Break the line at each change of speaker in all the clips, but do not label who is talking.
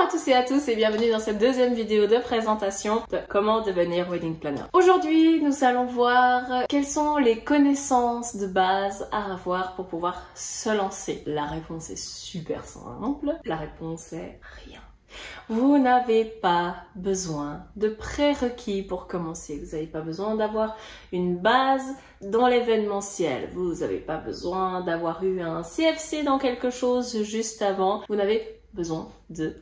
à tous et à tous et bienvenue dans cette deuxième vidéo de présentation de comment devenir wedding planner. Aujourd'hui, nous allons voir quelles sont les connaissances de base à avoir pour pouvoir se lancer. La réponse est super simple. La réponse est rien. Vous n'avez pas besoin de prérequis pour commencer. Vous n'avez pas besoin d'avoir une base dans l'événementiel. Vous n'avez pas besoin d'avoir eu un CFC dans quelque chose juste avant. Vous n'avez besoin de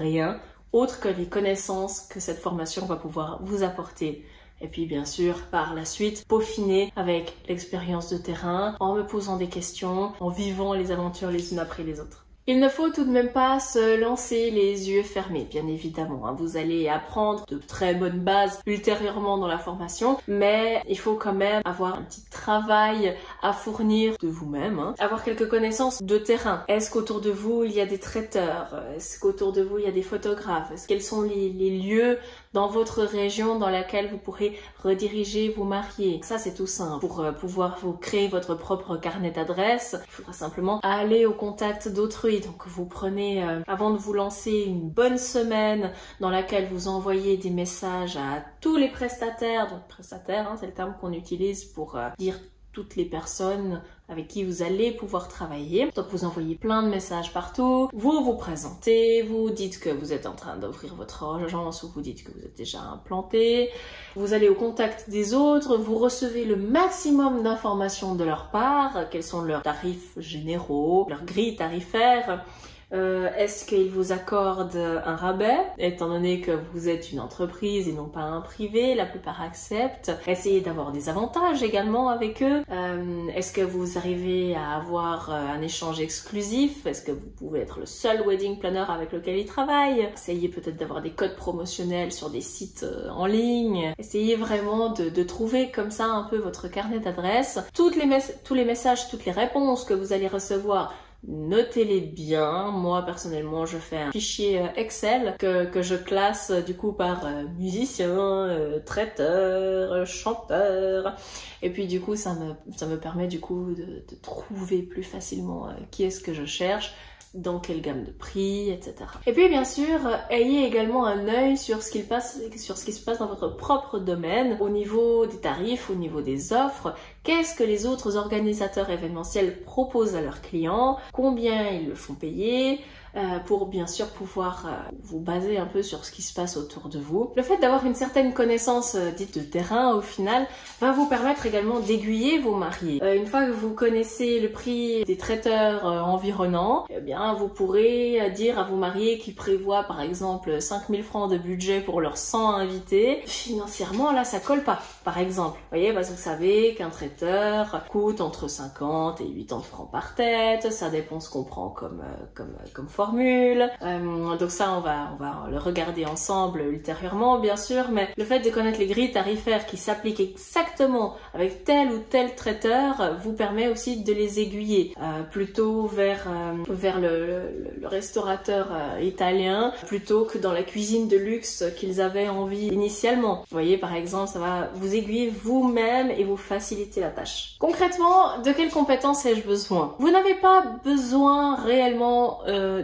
rien autre que les connaissances que cette formation va pouvoir vous apporter. Et puis bien sûr, par la suite, peaufiner avec l'expérience de terrain, en me posant des questions, en vivant les aventures les unes après les autres. Il ne faut tout de même pas se lancer les yeux fermés, bien évidemment. Vous allez apprendre de très bonnes bases ultérieurement dans la formation, mais il faut quand même avoir un petit travail à fournir de vous-même, avoir quelques connaissances de terrain. Est-ce qu'autour de vous, il y a des traiteurs? Est-ce qu'autour de vous, il y a des photographes? Quels sont les lieux dans votre région dans laquelle vous pourrez rediriger vos mariés? Ça, c'est tout simple. Pour pouvoir vous créer votre propre carnet d'adresses, il faudra simplement aller au contact d'autrui. Donc vous prenez, avant de vous lancer, une bonne semaine dans laquelle vous envoyez des messages à tous les prestataires. Donc prestataires, c'est le terme qu'on utilise pour dire toutes les personnes avec qui vous allez pouvoir travailler. Donc vous envoyez plein de messages partout, vous vous présentez, vous dites que vous êtes en train d'ouvrir votre agence ou vous dites que vous êtes déjà implanté. Vous allez au contact des autres, vous recevez le maximum d'informations de leur part, quels sont leurs tarifs généraux, leurs grilles tarifaires. Est-ce qu'ils vous accordent un rabais, étant donné que vous êtes une entreprise et non pas un privé? La plupart acceptent. Essayez d'avoir des avantages également avec eux. Est-ce que vous arrivez à avoir un échange exclusif? Est-ce que vous pouvez être le seul wedding planner avec lequel ils travaillent? Essayez peut-être d'avoir des codes promotionnels sur des sites en ligne. Essayez vraiment de trouver comme ça un peu votre carnet d'adresses. Tous les messages, toutes les réponses que vous allez recevoir, notez-les bien. Moi personnellement je fais un fichier Excel que je classe du coup par musicien, traiteur, chanteur, et puis du coup ça me permet du coup de trouver plus facilement qui est-ce que je cherche, dans quelle gamme de prix, etc. Et puis bien sûr, ayez également un œil sur ce qui se passe dans votre propre domaine, au niveau des tarifs, au niveau des offres. Qu'est-ce que les autres organisateurs événementiels proposent à leurs clients? Combien ils le font payer? Pour bien sûr pouvoir vous baser un peu sur ce qui se passe autour de vous. Le fait d'avoir une certaine connaissance dite de terrain au final va vous permettre également d'aiguiller vos mariés. Une fois que vous connaissez le prix des traiteurs environnants, eh bien vous pourrez dire à vos mariés qui prévoient par exemple 5000 francs de budget pour leurs 100 invités. Financièrement là ça colle pas, par exemple. Vous voyez, parce que vous savez qu'un traiteur coûte entre 50 et 80 francs par tête, ça dépend ce qu'on prend comme formule. Donc ça on va le regarder ensemble ultérieurement bien sûr, mais le fait de connaître les grilles tarifaires qui s'appliquent exactement avec tel ou tel traiteur vous permet aussi de les aiguiller plutôt vers le restaurateur italien plutôt que dans la cuisine de luxe qu'ils avaient envie initialement. Vous voyez, par exemple, ça va vous aiguiller vous-même et vous faciliter la tâche. Concrètement, de quelles compétences ai-je besoin? Vous n'avez pas besoin réellement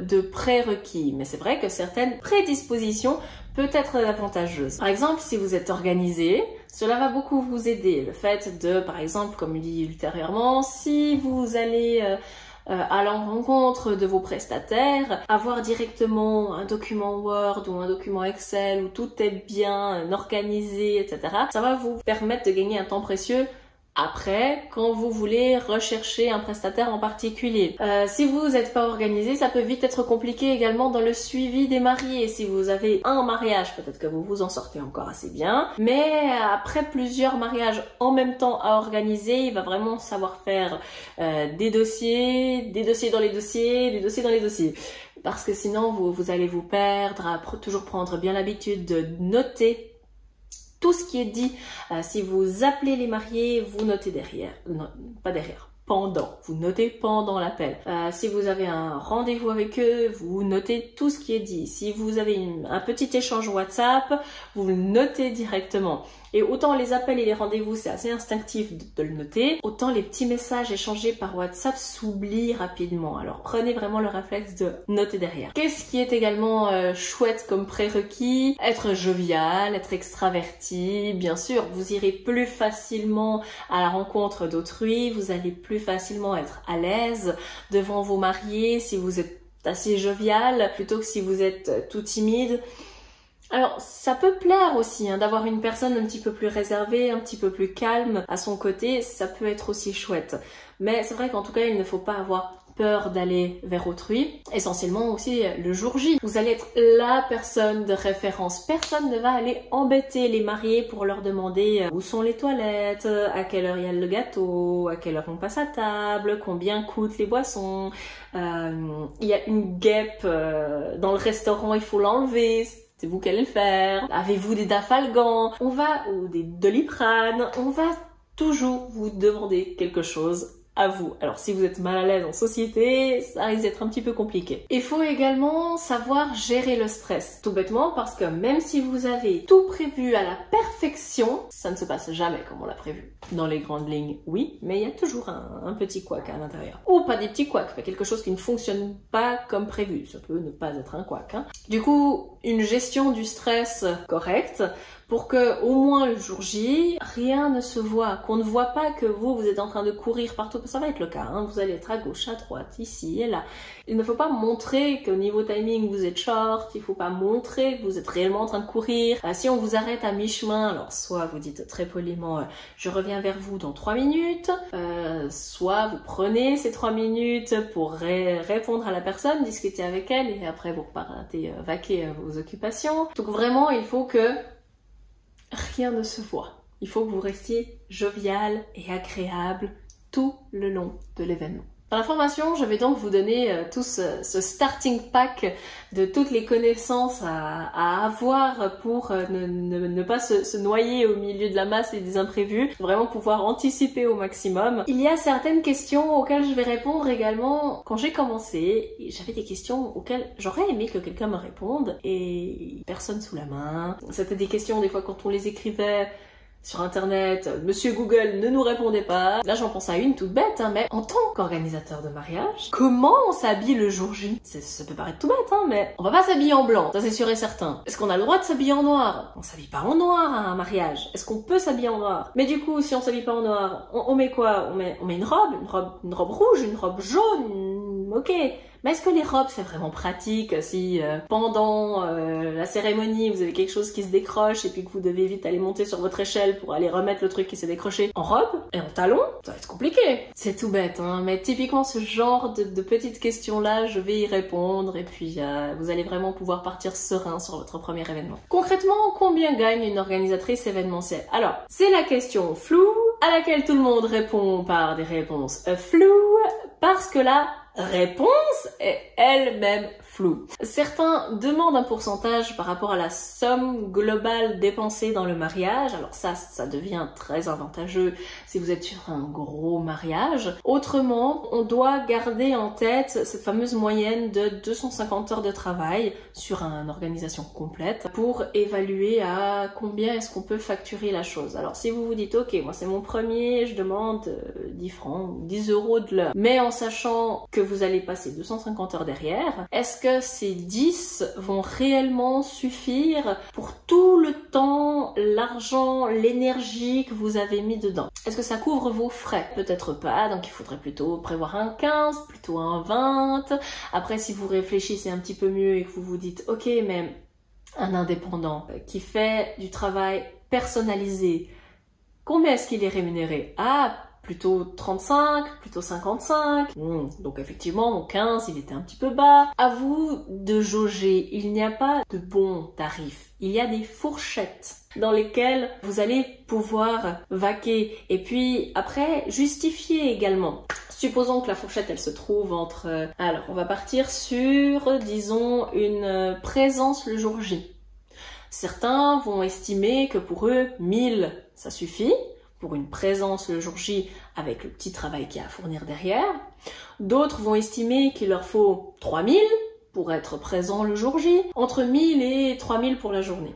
de prérequis, mais c'est vrai que certaines prédispositions peuvent être avantageuses. Par exemple, si vous êtes organisé, cela va beaucoup vous aider. Le fait de, par exemple, comme dit ultérieurement, si vous allez à la rencontre de vos prestataires, avoir directement un document Word ou un document Excel où tout est bien organisé, etc. Ça va vous permettre de gagner un temps précieux après, quand vous voulez rechercher un prestataire en particulier. Si vous n'êtes pas organisé, ça peut vite être compliqué également dans le suivi des mariés. Si vous avez un mariage, peut-être que vous vous en sortez encore assez bien, mais après plusieurs mariages en même temps à organiser, il va vraiment savoir faire des dossiers dans les dossiers, des dossiers dans les dossiers. Parce que sinon, vous allez vous perdre, à toujours prendre bien l'habitude de noter tout ce qui est dit. Si vous appelez les mariés, vous notez derrière. Non, pas derrière. Pendant. Vous notez pendant l'appel. Si vous avez un rendez-vous avec eux, vous notez tout ce qui est dit. Si vous avez un petit échange WhatsApp, vous le notez directement. Et autant les appels et les rendez-vous, c'est assez instinctif de le noter, autant les petits messages échangés par WhatsApp s'oublient rapidement. Alors prenez vraiment le réflexe de noter derrière. Qu'est-ce qui est également chouette comme prérequis? Être jovial, être extraverti. Bien sûr, vous irez plus facilement à la rencontre d'autrui, vous allez plus facilement être à l'aise devant vos mariés si vous êtes assez jovial plutôt que si vous êtes tout timide. Alors, ça peut plaire aussi d'avoir une personne un petit peu plus réservée, un petit peu plus calme à son côté, ça peut être aussi chouette. Mais c'est vrai qu'en tout cas, il ne faut pas avoir peur d'aller vers autrui. Essentiellement aussi le jour J. Vous allez être la personne de référence. Personne ne va aller embêter les mariés pour leur demander où sont les toilettes, à quelle heure il y a le gâteau, à quelle heure on passe à table, combien coûtent les boissons, il y a une guêpe dans le restaurant, il faut l'enlever. C'est vous qui allez le faire. Avez-vous des dafalgans? Ou des Doliprane? On va toujours vous demander quelque chose à vous. Alors si vous êtes mal à l'aise en société, ça risque d'être un petit peu compliqué. Il faut également savoir gérer le stress. Tout bêtement parce que même si vous avez tout prévu à la perfection, ça ne se passe jamais comme on l'a prévu. Dans les grandes lignes, oui, mais il y a toujours un petit couac à l'intérieur. Ou pas des petits couacs, mais quelque chose qui ne fonctionne pas comme prévu. Ça peut ne pas être un couac. Du coup, une gestion du stress correcte pour que au moins le jour J, rien ne se voit, qu'on ne voit pas que vous êtes en train de courir partout. Ça va être le cas, vous allez être à gauche, à droite, ici et là. Il ne faut pas montrer qu'au niveau timing vous êtes short, il ne faut pas montrer que vous êtes réellement en train de courir. Si on vous arrête à mi-chemin, alors soit vous dites très poliment je reviens vers vous dans 3 minutes, soit vous prenez ces 3 minutes pour répondre à la personne, discuter avec elle et après vous repartez vaquer à vos occupations. Donc vraiment il faut que rien ne se voit. Il faut que vous restiez jovial et agréable tout le long de l'événement. Dans la formation, je vais donc vous donner tout ce starting pack de toutes les connaissances à avoir pour ne pas se noyer au milieu de la masse et des imprévus, vraiment pouvoir anticiper au maximum. Il y a certaines questions auxquelles je vais répondre également. Quand j'ai commencé, j'avais des questions auxquelles j'aurais aimé que quelqu'un me réponde et personne sous la main. C'était des questions des fois quand on les écrivait sur internet, Monsieur Google ne nous répondait pas. Là j'en pense à une toute bête, mais en tant qu'organisateur de mariage, comment on s'habille le jour J? Ça peut paraître tout bête, mais on va pas s'habiller en blanc, ça c'est sûr et certain. Est-ce qu'on a le droit de s'habiller en noir? On s'habille pas en noir à un mariage. Est-ce qu'on peut s'habiller en noir? Mais du coup, si on s'habille pas en noir, on met quoi? On met une robe rouge, une robe jaune, ok. Mais est-ce que les robes c'est vraiment pratique si pendant la cérémonie vous avez quelque chose qui se décroche et puis que vous devez vite aller monter sur votre échelle pour aller remettre le truc qui s'est décroché en robe et en talon? Ça va être compliqué. C'est tout bête, mais typiquement ce genre de petites questions là, je vais y répondre et puis vous allez vraiment pouvoir partir serein sur votre premier événement. Concrètement, combien gagne une organisatrice événementielle? Alors, c'est la question floue à laquelle tout le monde répond par des réponses floues parce que la réponse est elle-même floue. Certains demandent un pourcentage par rapport à la somme globale dépensée dans le mariage. Alors ça devient très avantageux si vous êtes sur un gros mariage. Autrement, on doit garder en tête cette fameuse moyenne de 250 heures de travail sur une organisation complète pour évaluer à combien est-ce qu'on peut facturer la chose. Alors si vous vous dites ok, moi c'est mon premier, je demande 10 francs, 10 euros de l'heure, mais en sachant que vous allez passer 250 heures derrière, est-ce que ces 10 vont réellement suffire pour tout le temps, l'argent, l'énergie que vous avez mis dedans? Est-ce que ça couvre vos frais? Peut-être pas, donc il faudrait plutôt prévoir un 15, plutôt un 20. Après, si vous réfléchissez un petit peu mieux et que vous vous dites ok, mais un indépendant qui fait du travail personnalisé, combien est-ce qu'il est rémunéré? Ah, plutôt 35, plutôt 55. Donc effectivement, mon 15, il était un petit peu bas. À vous de jauger. Il n'y a pas de bon tarif. Il y a des fourchettes dans lesquelles vous allez pouvoir vaquer. Et puis après, justifier également. Supposons que la fourchette, elle se trouve entre... alors, on va partir sur, disons, une présence le jour J. Certains vont estimer que pour eux, 1000, ça suffit pour une présence le jour J avec le petit travail qu'il y a à fournir derrière. D'autres vont estimer qu'il leur faut 3000 pour être présent le jour J, entre 1000 et 3000 pour la journée.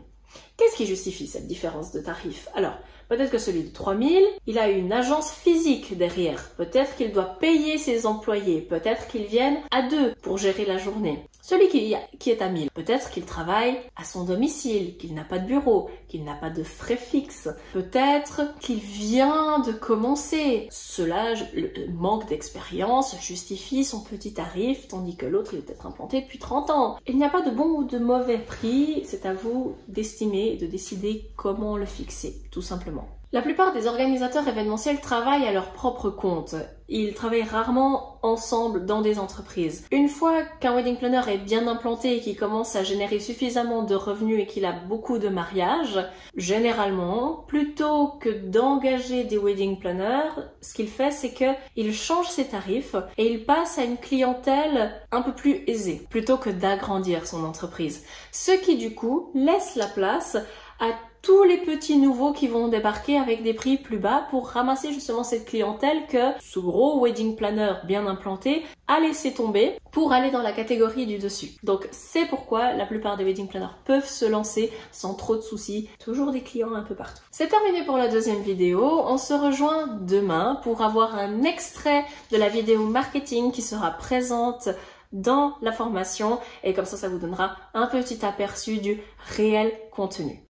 Qu'est-ce qui justifie cette différence de tarif? Alors, peut-être que celui de 3000, il a une agence physique derrière. Peut-être qu'il doit payer ses employés. Peut-être qu'ils viennent à 2 pour gérer la journée. Celui qui est à 1000, peut-être qu'il travaille à son domicile, qu'il n'a pas de bureau, qu'il n'a pas de frais fixes. Peut-être qu'il vient de commencer. Cela, le manque d'expérience justifie son petit tarif, tandis que l'autre, il est peut-être implanté depuis 30 ans. Il n'y a pas de bon ou de mauvais prix, c'est à vous d'estimer et de décider comment le fixer, tout simplement. La plupart des organisateurs événementiels travaillent à leur propre compte. Ils travaillent rarement ensemble dans des entreprises. Une fois qu'un wedding planner est bien implanté et qu'il commence à générer suffisamment de revenus et qu'il a beaucoup de mariages, généralement, plutôt que d'engager des wedding planners, ce qu'il fait, c'est qu'il change ses tarifs et il passe à une clientèle un peu plus aisée, plutôt que d'agrandir son entreprise. Ce qui, du coup, laisse la place à tous les petits nouveaux qui vont débarquer avec des prix plus bas pour ramasser justement cette clientèle que ce gros wedding planner bien implanté a laissé tomber pour aller dans la catégorie du dessus. Donc c'est pourquoi la plupart des wedding planners peuvent se lancer sans trop de soucis, toujours des clients un peu partout. C'est terminé pour la deuxième vidéo, on se rejoint demain pour avoir un extrait de la vidéo marketing qui sera présente dans la formation et comme ça vous donnera un petit aperçu du réel contenu.